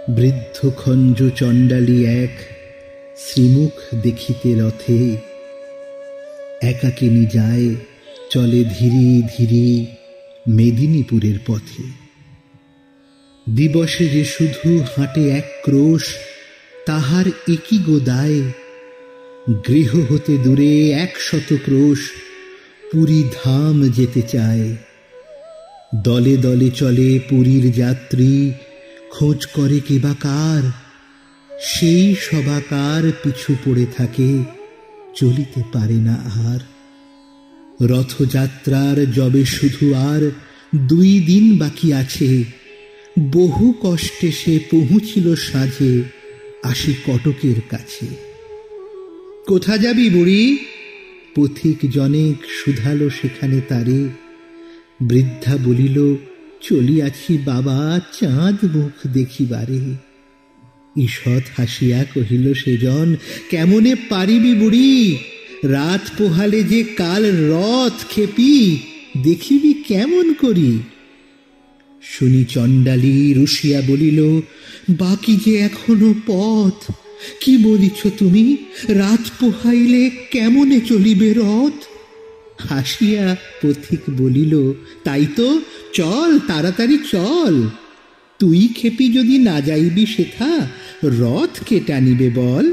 বৃদ্ধ খঞ্জ চণ্ডালী এক শ্রীমুখ দেখিতে রথে, একাকিনী যায় চলে ধীরে ধীরে মেদিনীপুরের পথে। দিবসে যে শুধু হাঁটে এক ক্রোশ, তাহার একই গো দায়। গৃহ হতে দূরে 100 ক্রোশ, পুরী ধাম যেতে চায়। দলে দলে চলে পুরীর যাত্রী, খোঁজ করে কেবা কার। সেই সবাকার পিছু পড়ে থাকে, চলিতে পারে না আর। রথযাত্রার যবে শুধু আর 2 দিন বাকি আছে, বহু কষ্টে সে পৌঁছিল সাজে, আসি কটকের কাছে। কোথা যাবি বুড়ি? পথিক জনেক শুধালো সেখানে তারে। বৃদ্ধা বলিল, চলিয়াছি বাবা চাঁদ মুখ দেখিবারে। ঈষৎ হাসিয়া কহিল সেজন, কেমনে পারিবি বুড়ি? রাত পোহালে যে কাল রথ খেপি, দেখিবি কেমন করি? শুনি চণ্ডালী রুশিয়া বলিল, বাকি যে এখনো পথ। কি বলিছ তুমি? রাত পোহাইলে কেমনে চলিবে রথ? হাসিয়া পথিক বলিল, তাই তো, চল তাড়াতাড়ি চল। তুই খেপি যদি না যাইবি সেথা, রথ কে টানিবে বল?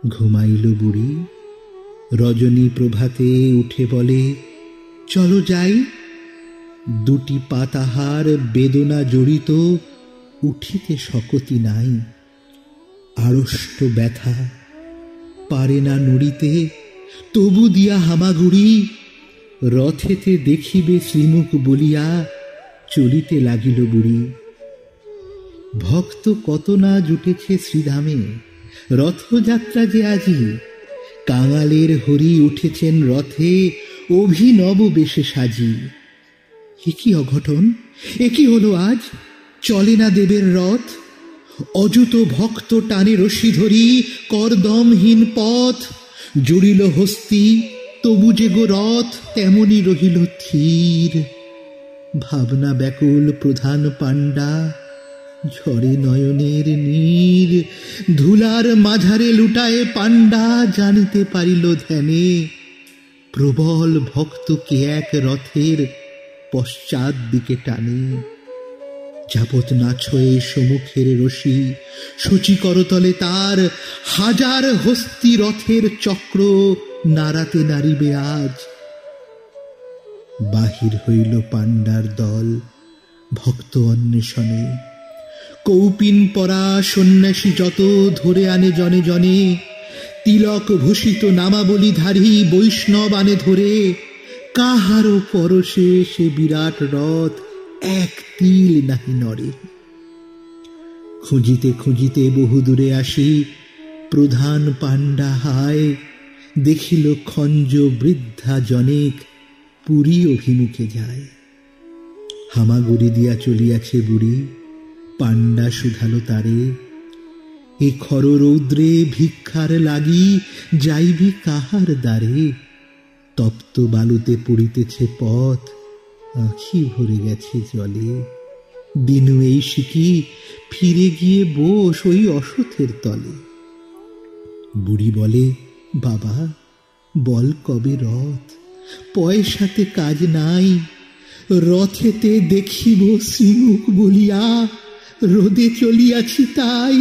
ঘুমাইল বুড়ি। রজনী প্রভাতে উঠে বলে, চলো যাই। 2টি পা তাহার বেদনা জড়িত, উঠিতে শকতি নাই। আড়ষ্ট ব্যথা, পারে না নড়িতে, তবু দিয়া হামাগুড়ি। রথেতে দেখিবে শ্রীমুখ বলিয়া, চলিতে লাগিল বুড়ি। ভক্ত কত না জুটেছে শ্রীধামে, রথযাত্রা যে আজি। কাঙালের হরি উঠেছেন রথে, অভিনব বেশে সাজি। একই অঘটন, একই হলো আজ, চলে না দেবের রথ। অযুত ভক্ত টানে রশি ধরি, করদমহীন পথ। জুড়িল হস্তি, তবু যে গো রথ তেমনি রহিল থির। ভাবনা ব্যাকুল প্রধান পাণ্ডা, ঝরে নয়নের নীর। ধুলার মাঝারে লুটায়ে পাণ্ডা, জানিতে পারিল ধ্যানে। প্রবল ভক্তকে এক রথের পশ্চাৎ দিকে টানে। যাবৎ না ছোঁয়ে সম্মুখের রশি, সূচি করতলে তার। হাজার হস্তি রথের চক্র, নাড়াতে নাড়িবে আজ। বাহির হইল পাণ্ডার দল ভক্ত অন্বেষণে। কৌপিন পরা সন্ন্যাসী যত, ধরে আনে জনে জনে। তিলক ভূষিত নামাবলীধারী বৈষ্ণব আনে ধরে। কাহারও পরশে সে বিরাট রথ, এক তিল নাহি নড়ে। খুঁজিতে খুঁজিতে বহু দূরে আসি, প্রধান পাণ্ডা হায়। দেখিল খঞ্জ বৃদ্ধা জনেক, পুরী অভিমুখে যায়। হামাগুড়ি দিয়া চলিয়াছে বুড়ি, পাণ্ডা শুধালো তারে। এ খর রৌদ্রে ভিক্ষার লাগি, যাইবি কাহার দ্বারে? তপ্ত বালুতে পড়িতেছে পথ, আঁখি ভরে গেছে জলে। দিনু এই শিখি, ফিরে গিয়ে বস ওই অশ্বত্থের তলে। বুড়ি বলে, বাবা বল কবে রথ? পয়সাতে কাজ নাই, রথেতে দেখিব শ্রীমুখ বলিয়া, রোদে চলিয়াছি তাই।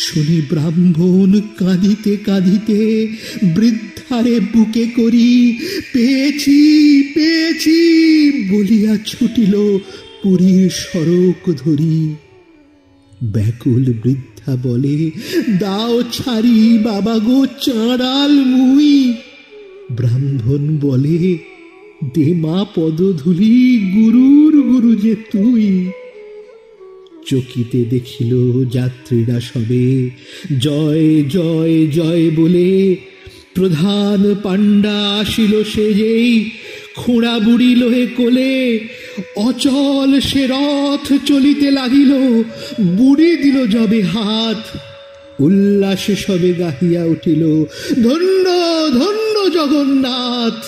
শুনি ব্রাহ্মণ কাঁদিতে কাঁদিতে, বৃদ্ধারে বুকে করি। পেয়েছি পেয়েছি বলিয়া ছুটিল পুরীর সড়ক ধরি। ব্যাকুল বৃদ্ধা বলে, দাও ছাড়ি বাবা গো চাঁড়াল মুই। ব্রাহ্মণ বলে, দে মা পদধূলি, গুরুর গুরু যে তুই। চকিতে দেখিল যাত্রীরা সবে, জয় জয় জয় বলে। প্রধান পাণ্ডা আসিল সে যেই, খোঁড়া বুড়ি লোহে কোলে। অচল সে রথ চলিতে লাগিল, বুড়ি দিল যবে হাত। উল্লাসে সবে গাহিয়া উঠিল, ধন্য ধন্য জগন্নাথ।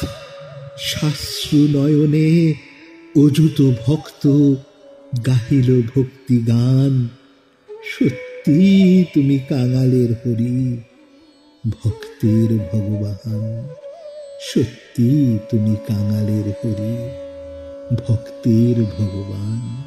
শাশ্রু নয়নে অযুত ভক্ত গাহিল ভক্তি গান, সত্যি তুমি কাঙালের হরি, ভক্তের ভগবান। সত্যি তুমি কাঙালের হরি, ভক্তের ভগবান।